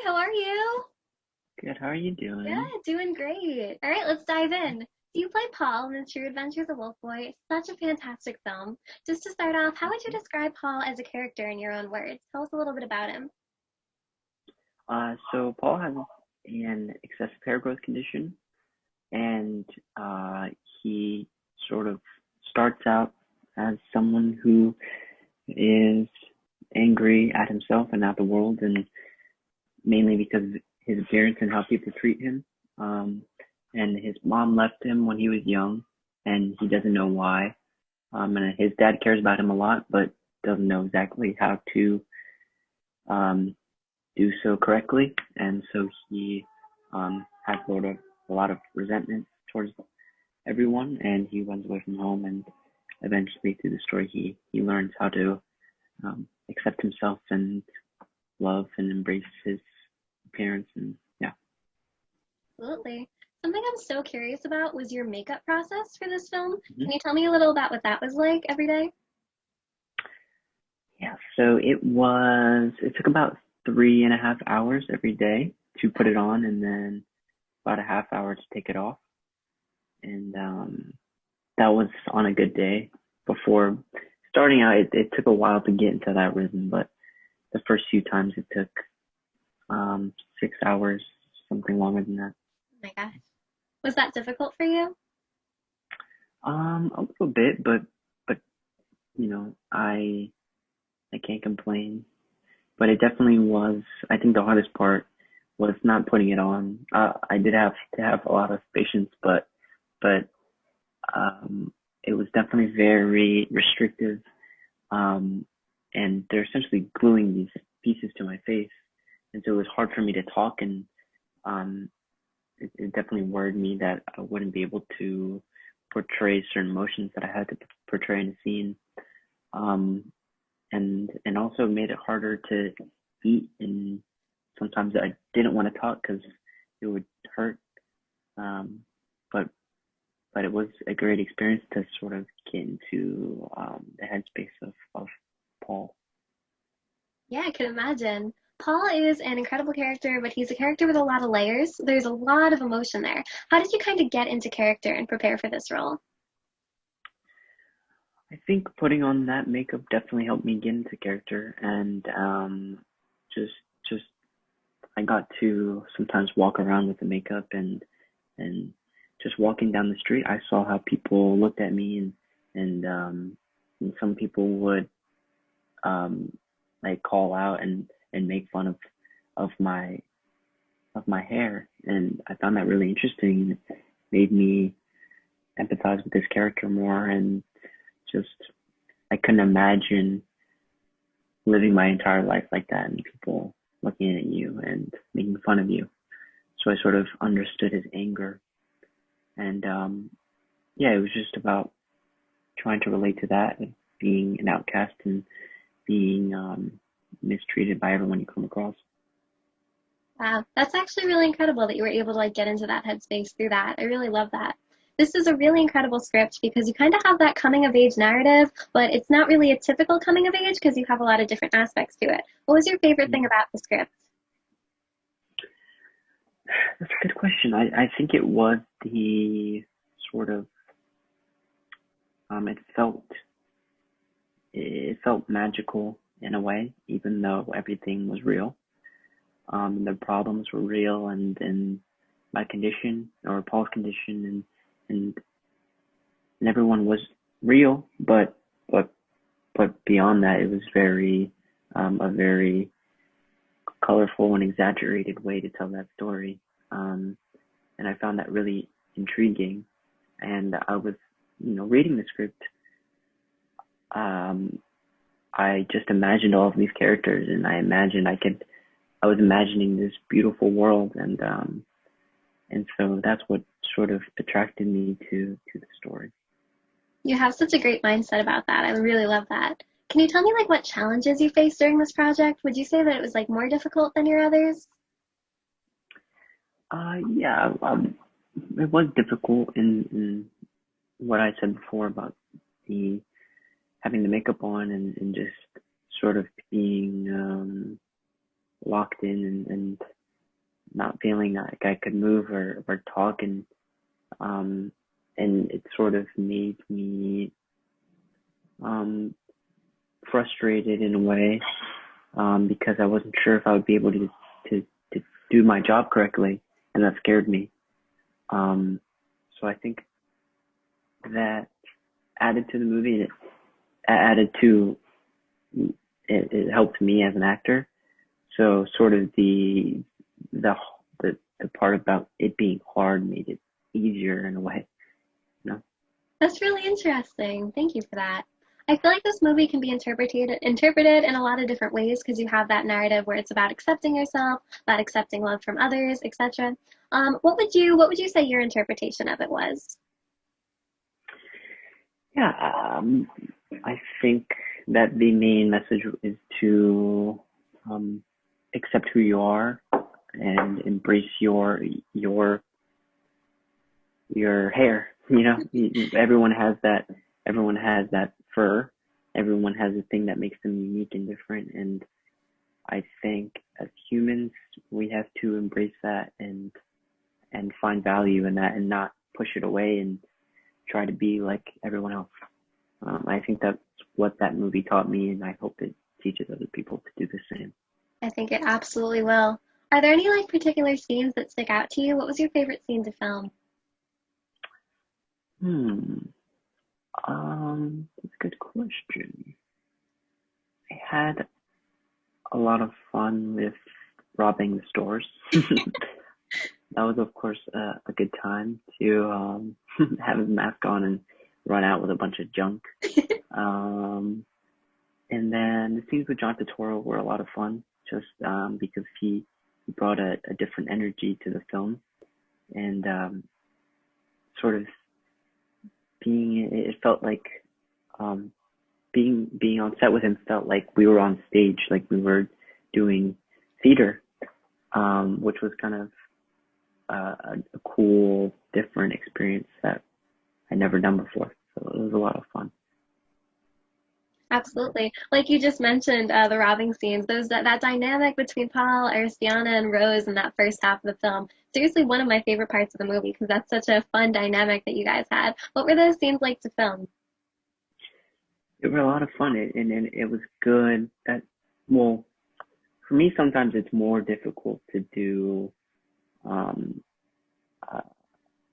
how are you? Good. How are you doing? Good, doing great. All right, let's dive in. So you play Paul in The True Adventures of Wolfboy. Such a fantastic film. Just to start off, how would you describe Paul as a character in your own words? Tell us a little bit about him. So Paul has an excessive hair growth condition, and he sort of starts out as someone who is angry at himself and at the world, and mainly because of his appearance and how people treat him. Um, and his mom left him when he was young, and he doesn't know why. And his dad cares about him a lot, but doesn't know exactly how to um, do so correctly, and so he has a lot of resentment towards everyone, and he runs away from home. And eventually, through the story, he learns how to accept himself and love and embrace his appearance, and yeah. Absolutely. Something I'm so curious about was your makeup process for this film. Mhm. Can you tell me a little about what that was like every day? Yeah, so it took about 3.5 hours every day to put it on, and then about a half hour to take it off. And that was on a good day. Before starting out, it took a while to get into that rhythm, but the first few times it took 6 hours, something longer than that. Oh my gosh. Was that difficult for you? A little bit, but I can't complain. But it definitely was. I think the hardest part was not putting it on. I did have to have a lot of patience, but it was definitely very restrictive. And they're essentially gluing these pieces to my face, and so it was hard for me to talk. And um, it definitely worried me that I wouldn't be able to portray certain emotions that I had to portray in a scene. Um, and also made it harder to eat. And sometimes I didn't want to talk because it would hurt. Um, but but it was a great experience to sort of get into the headspace of Paul. Yeah, I can imagine. Paul is an incredible character, but he's a character with a lot of layers. There's a lot of emotion there. How did you kind of get into character and prepare for this role? I think putting on that makeup definitely helped me get into character, and just just I got to sometimes walk around with the makeup, and just walking down the street, I saw how people looked at me, and some people would um like call out and make fun of my hair, and I found that really interesting, and it made me empathize with this character more. And just I couldn't imagine living my entire life like that and people looking at you and making fun of you. So I sort of understood his anger, and yeah, it was just about trying to relate to that, and being an outcast and being mistreated by everyone you come across. Wow, that's actually really incredible that you were able to like get into that headspace through that. I really love that. This is a really incredible script because you kind of have that coming of age narrative, but it's not really a typical coming of age because you have a lot of different aspects to it. What was your favorite thing about the script? That's a good question. I think it was the sort of it felt magical in a way, even though everything was real. The problems were real, and my condition or Paul's condition, and and everyone was real, but but beyond that, it was a very colorful and exaggerated way to tell that story. Um, and I found that really intriguing. And I was, reading the script. Um, I just imagined all of these characters, and I was imagining this beautiful world, and so that's what sort of attracted me to the story. You have such a great mindset about that. I really love that. Can you tell me like what challenges you faced during this project? Would you say that it was like more difficult than your others? Yeah, it was difficult in what I said before about the having the makeup on, and just sort of being locked in and not feeling like I could move or talk, um and it sort of made me um frustrated in a way, because I wasn't sure if I would be able to do my job correctly, and that scared me. So I think that added to the movie, it added to it helped me as an actor. So sort of the the part about it being hard made it easier in a way, you know. That's really interesting. Thank you for that. I feel like this movie can be interpreted in a lot of different ways because you have that narrative where it's about accepting yourself, about accepting love from others, etc. What would you say your interpretation of it was? Yeah, I think that the main message is to um, accept who you are and embrace your hair. You know, everyone has that. Everyone has that fur. Everyone has a thing that makes them unique and different. And I think as humans, we have to embrace that and find value in that and not push it away and try to be like everyone else. I think that's what that movie taught me, and I hope it teaches other people to do the same. I think it absolutely will. Are there any like particular scenes that stick out to you? What was your favorite scene to film? Hmm. That's a good question. I had a lot of fun with robbing the stores. That was, of course, a good time to have a mask on and run out with a bunch of junk. Um, and then the scenes with John Turturro were a lot of fun, just because he brought a different energy to the film, and sort of it felt like um, being on set with him felt like we were on stage, like we were doing theater, which was kind of a cool, different experience that I'd never done before. So it was a lot of fun. Absolutely. Like you just mentioned, the robbing scenes, that dynamic between Paul, Aristiana, and Rose in that first half of the film. Seriously, one of my favorite parts of the movie because that's such a fun dynamic that you guys had. What were those scenes like to film? It was a lot of fun, and it was good. Well, for me, sometimes it's more difficult to do um, a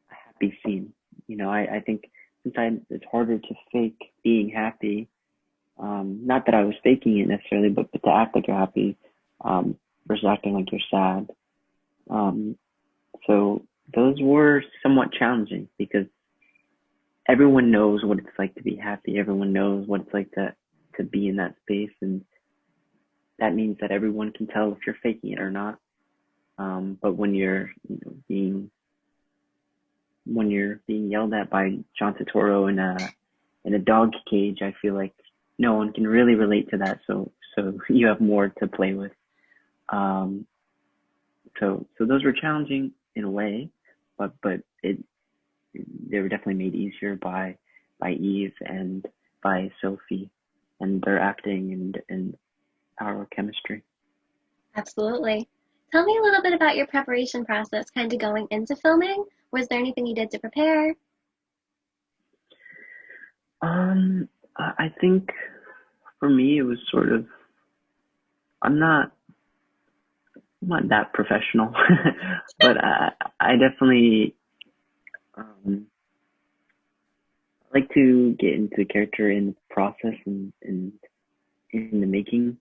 happy scene. You know, I think sometimes it's harder to fake being happy. Not that I was faking it necessarily, but to act like you're happy, versus acting like you're sad. Um, so those were somewhat challenging because everyone knows what it's like to be happy. Everyone knows what it's like to be in that space, and that means that everyone can tell if you're faking it or not. But when you're being yelled at by John Turturro in a dog cage, I feel like no one can really relate to that. So you have more to play with. Um, so those were challenging in a way, but they were definitely made easier by Eve and by Sophie and their acting and our chemistry. Absolutely. Tell me a little bit about your preparation process, kind of going into filming. Was there anything you did to prepare? I think for me it was sort of I'm not I'm not that professional, but I definitely um, like to get into the character in the process and in the making.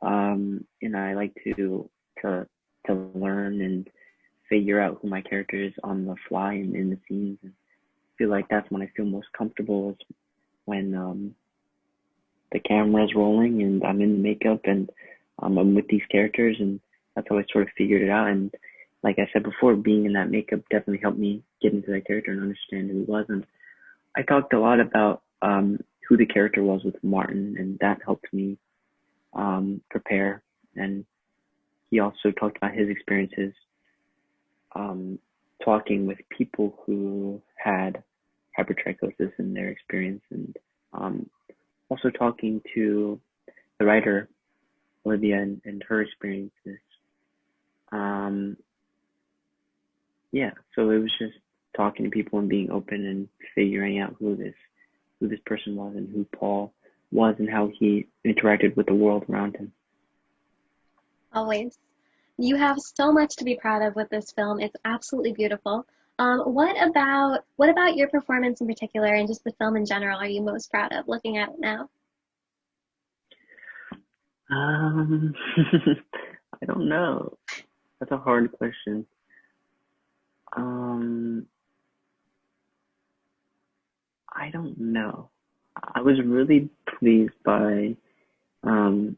And I like to learn and figure out who my character is on the fly and in the scenes. And I feel like that's when I feel most comfortable is when the camera's rolling and I'm in the makeup and I'm with these characters, and that's how I sort of figured it out. And like I said before, being in that makeup definitely helped me get into that character and understand who he was. And I talked a lot about who the character was with Martin, and that helped me prepare. And he also talked about his experiences um, talking with people who had hypertrichosis in their experience, and um, also talking to the writer Olivia and her experiences. Um, yeah, so it was just talking to people and being open and figuring out who this person was and who Paul was and how he interacted with the world around him. Always. You have so much to be proud of with this film. It's absolutely beautiful. What about your performance in particular and just the film in general are you most proud of looking at it now? Um, I don't know. That's a hard question. Um, I don't know. I was really pleased by um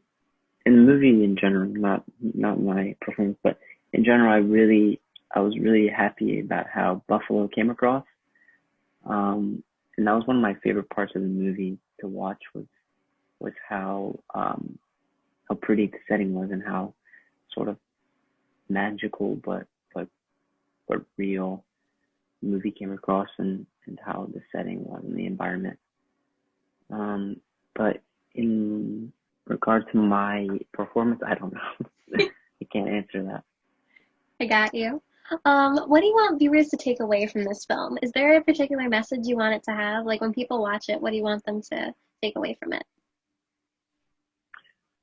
in the movie in general, not my performance, but in general, I was really happy about how Buffalo came across. And that was one of my favorite parts of the movie to watch was how pretty the setting was and how sort of magical but but real the movie came across and how the setting was and the environment. Um, but in regard to my performance, I don't know. I can't answer that. I got you. What do you want viewers to take away from this film? Is there a particular message you want it to have? Like when people watch it, what do you want them to take away from it?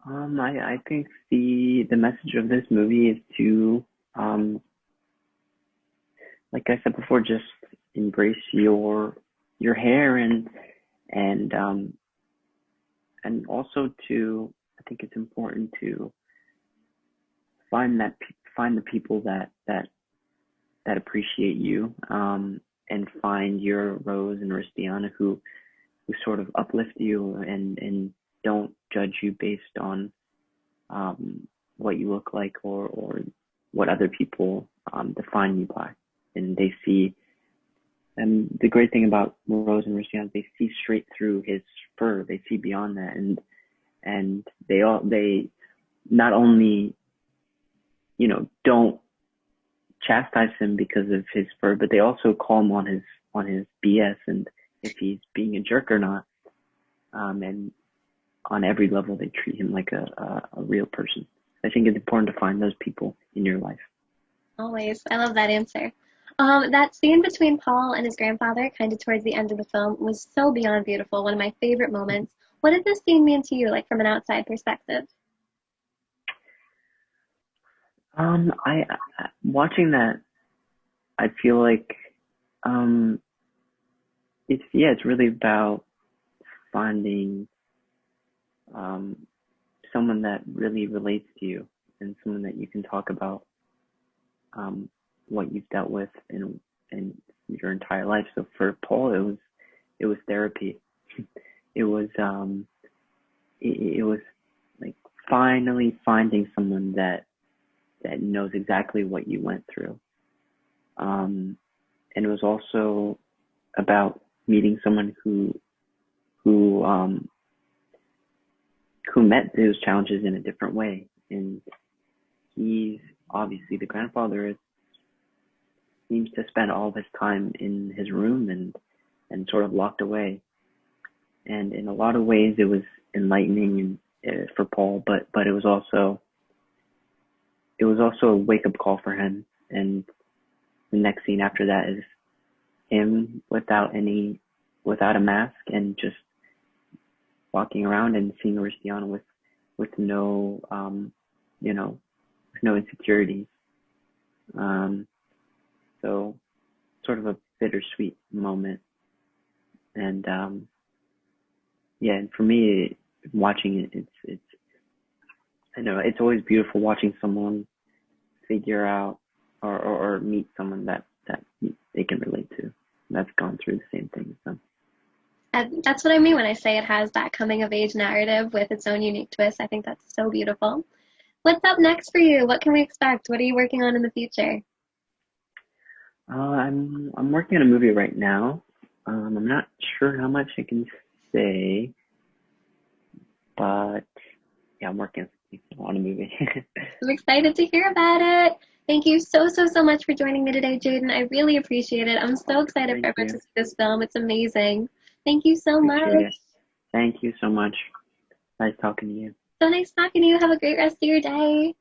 I think the message of this movie is to, um, like I said before, just embrace your hair and and also to, I think it's important to find the people that appreciate you, and find your Rose and Ristiana who sort of uplift you and don't judge you based on what you look like or what other people define you by. And they see, and the great thing about Rose and Ristiana, they see straight through his fur. They see beyond that, and they not only don't chastise him because of his fur, but they also call him on his BS and if he's being a jerk or not. And on every level, they treat him like a real person. I think it's important to find those people in your life. Always. I love that answer. That scene between Paul and his grandfather, kind of towards the end of the film, was so beyond beautiful. One of my favorite moments. What did this scene mean to you, like from an outside perspective? Watching that, I feel like um, it's really about finding um, someone that really relates to you and someone that you can talk about um, what you've dealt with in your entire life. So for Paul, it was therapy. It was it was like finally finding someone that knows exactly what you went through. And it was also about meeting someone who um, who met those challenges in a different way. And he's obviously the grandfather seems to spend all of his time in his room and sort of locked away. And in a lot of ways, it was enlightening for Paul, but it was also a wake up call for him. And the next scene after that is him without a mask and just walking around and seeing Cristiano with no with no insecurities. Um, so sort of a bittersweet moment. And yeah, and for me, watching it, it's I know it's always beautiful watching someone figure out or meet someone that they can relate to. That's gone through the same thing as them. And that's what I mean when I say it has that coming of age narrative with its own unique twist. I think that's so beautiful. What's up next for you? What can we expect? What are you working on in the future? I'm working on a movie right now. I'm not sure how much I can say, but yeah, I'm working on a movie. I'm excited to hear about it. Thank you so, so, so much for joining me today, Jaden. I really appreciate it. I'm so excited for Thank everyone to you. see this film. It's amazing. Thank you so Appreciate it. much. Thank you so much. Nice talking to you. So nice talking to you. Have a great rest of your day.